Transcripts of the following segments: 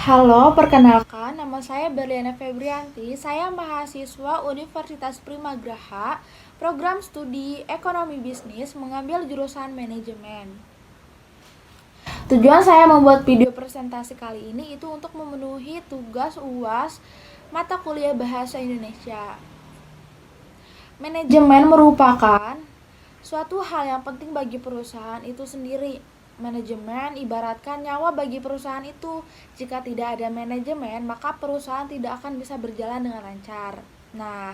Halo, perkenalkan nama saya Berliana Febrianti. Saya mahasiswa Universitas Primagraha, program studi Ekonomi Bisnis, mengambil jurusan Manajemen. Tujuan saya membuat video presentasi kali ini itu untuk memenuhi tugas UAS mata kuliah Bahasa Indonesia. Manajemen merupakan suatu hal yang penting bagi perusahaan itu sendiri. Manajemen ibaratkan nyawa bagi perusahaan itu. Jika tidak ada manajemen, maka perusahaan tidak akan bisa berjalan dengan lancar. Nah,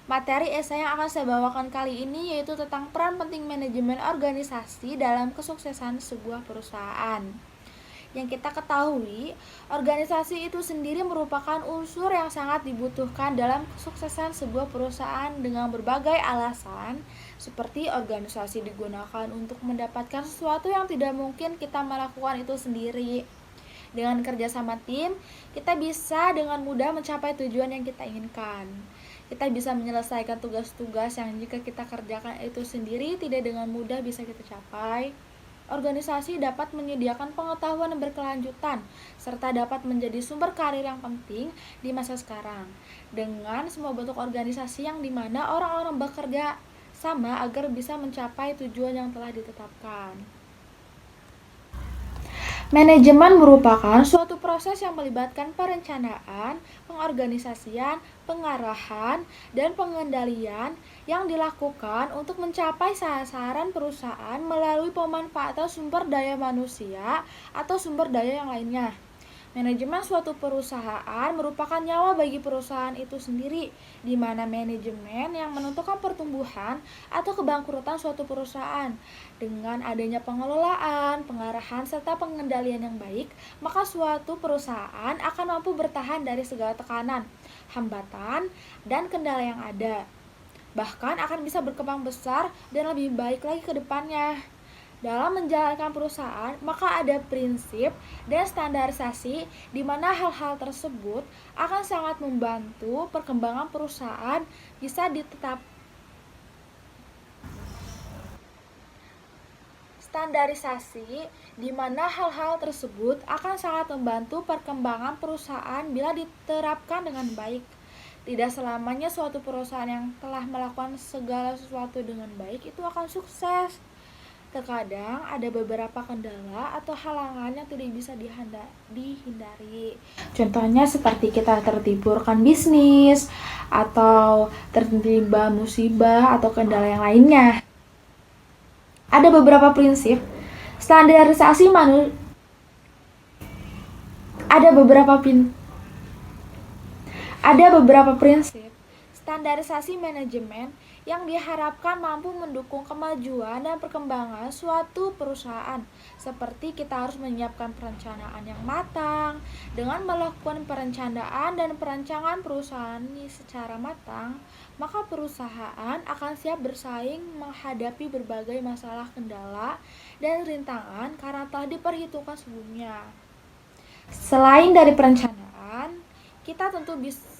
materi esai yang akan saya bawakan kali ini yaitu tentang peran penting manajemen organisasi dalam kesuksesan sebuah perusahaan. Yang kita ketahui, organisasi itu sendiri merupakan unsur yang sangat dibutuhkan dalam kesuksesan sebuah perusahaan dengan berbagai alasan, seperti organisasi digunakan untuk mendapatkan sesuatu yang tidak mungkin kita melakukan itu sendiri. Dengan kerjasama tim, kita bisa dengan mudah mencapai tujuan yang kita inginkan. Kita bisa menyelesaikan tugas-tugas yang jika kita kerjakan itu sendiri tidak dengan mudah bisa kita capai. Organisasi dapat menyediakan pengetahuan yang berkelanjutan, serta dapat menjadi sumber karir yang penting di masa sekarang. Dengan semua bentuk organisasi yang dimana orang-orang bekerja sama agar bisa mencapai tujuan yang telah ditetapkan. Manajemen merupakan suatu proses yang melibatkan perencanaan, pengorganisasian, pengarahan, dan pengendalian yang dilakukan untuk mencapai sasaran perusahaan melalui pemanfaatan sumber daya manusia atau sumber daya yang lainnya. Manajemen suatu perusahaan merupakan nyawa bagi perusahaan itu sendiri, di mana manajemen yang menentukan pertumbuhan atau kebangkrutan suatu perusahaan. Dengan adanya pengelolaan, pengarahan, serta pengendalian yang baik, maka suatu perusahaan akan mampu bertahan dari segala tekanan, hambatan, dan kendala yang ada. Bahkan akan bisa berkembang besar dan lebih baik lagi ke depannya. Dalam menjalankan perusahaan, maka ada prinsip dan standarisasi di mana hal-hal tersebut akan sangat membantu perkembangan perusahaan bisa ditetap. Standarisasi di mana hal-hal tersebut akan sangat membantu perkembangan perusahaan bila diterapkan dengan baik. Tidak selamanya suatu perusahaan yang telah melakukan segala sesuatu dengan baik itu akan sukses. Terkadang ada beberapa kendala atau halangan yang tidak bisa dihindari. Contohnya seperti kita tertipu rekan bisnis, atau tertimpa musibah atau kendala yang lainnya. Ada beberapa prinsip standarisasi ada beberapa prinsip standarisasi manajemen yang diharapkan mampu mendukung kemajuan dan perkembangan suatu perusahaan. Seperti kita harus menyiapkan perencanaan yang matang. Dengan melakukan perencanaan dan perancangan perusahaan secara matang, maka perusahaan akan siap bersaing menghadapi berbagai masalah, kendala, dan rintangan karena telah diperhitungkan sebelumnya. Selain dari perencanaan, kita tentu bisa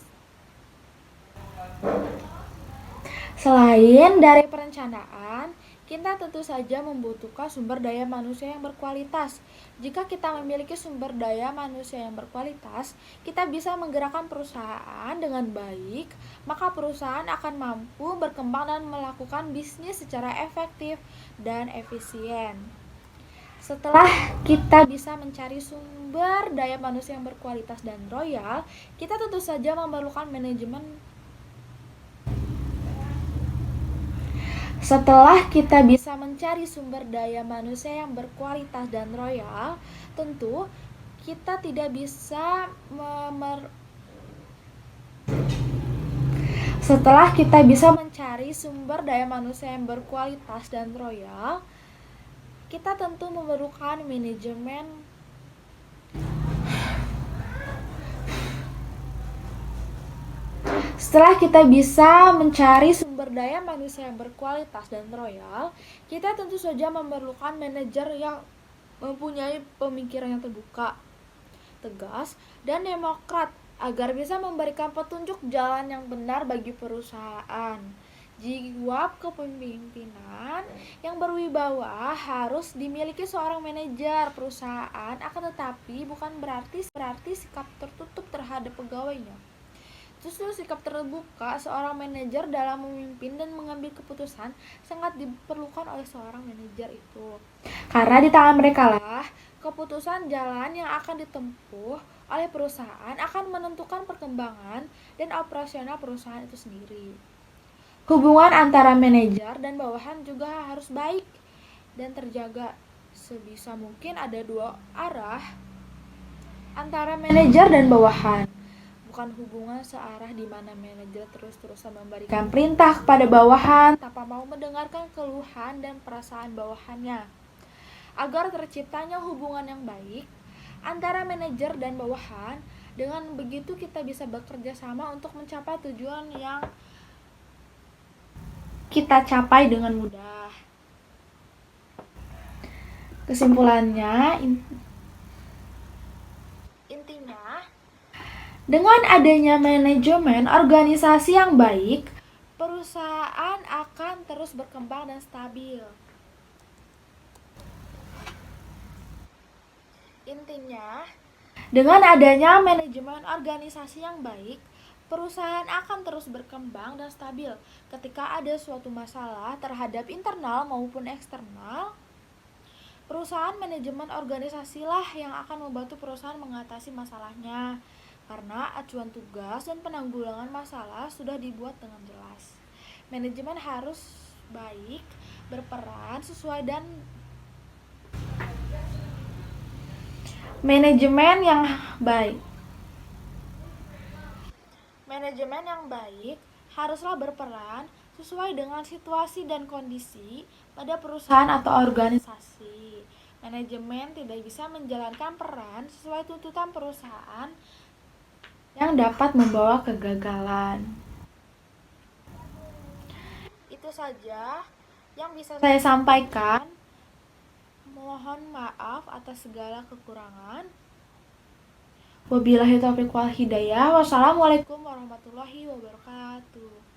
Selain dari perencanaan, kita tentu saja membutuhkan sumber daya manusia yang berkualitas. Jika kita memiliki sumber daya manusia yang berkualitas, kita bisa menggerakkan perusahaan dengan baik, maka perusahaan akan mampu berkembang dan melakukan bisnis secara efektif dan efisien. Setelah kita bisa mencari sumber daya manusia yang berkualitas dan royal, kita tentu saja memerlukan manajemen. Setelah kita bisa mencari sumber daya manusia yang berkualitas dan royal, tentu kita tidak bisa Setelah kita bisa mencari sumber daya manusia yang berkualitas dan royal, kita tentu memerlukan manajemen. Setelah kita bisa mencari sumber daya manusia yang berkualitas dan royal, kita tentu saja memerlukan manajer yang mempunyai pemikiran yang terbuka, tegas, dan demokrat agar bisa memberikan petunjuk jalan yang benar bagi perusahaan. Jiwa kepemimpinan yang berwibawa harus dimiliki seorang manajer perusahaan, akan tetapi bukan berarti sikap tertutup terhadap pegawainya. Justru sikap terbuka seorang manajer dalam memimpin dan mengambil keputusan sangat diperlukan oleh seorang manajer itu. Karena di tangan mereka lah keputusan jalan yang akan ditempuh oleh perusahaan akan menentukan perkembangan dan operasional perusahaan itu sendiri. Hubungan antara manajer dan bawahan juga harus baik dan terjaga. Sebisa mungkin ada dua arah antara manajer dan bawahan. Bukan hubungan searah di mana manajer terus-terusan memberikan perintah kepada bawahan tanpa mau mendengarkan keluhan dan perasaan bawahannya. Agar terciptanya hubungan yang baik antara manajer dan bawahan, dengan begitu kita bisa bekerja sama untuk mencapai tujuan yang kita capai dengan mudah. Kesimpulannya, intinya, dengan adanya manajemen organisasi yang baik, perusahaan akan terus berkembang dan stabil. Intinya, dengan adanya manajemen organisasi yang baik, perusahaan akan terus berkembang dan stabil. Ketika ada suatu masalah terhadap internal maupun eksternal, perusahaan manajemen organisasilah yang akan membantu perusahaan mengatasi masalahnya. Karena acuan tugas dan penanggulangan masalah sudah dibuat dengan jelas. Manajemen harus baik, berperan sesuai dan manajemen yang baik haruslah berperan sesuai dengan situasi dan kondisi pada perusahaan atau organisasi. Manajemen tidak bisa menjalankan peran sesuai tuntutan perusahaan yang dapat membawa kegagalan. Itu saja yang bisa saya sampaikan. Mohon maaf atas segala kekurangan. Wabillahi taufiq wal hidayah. Wassalamualaikum warahmatullahi wabarakatuh.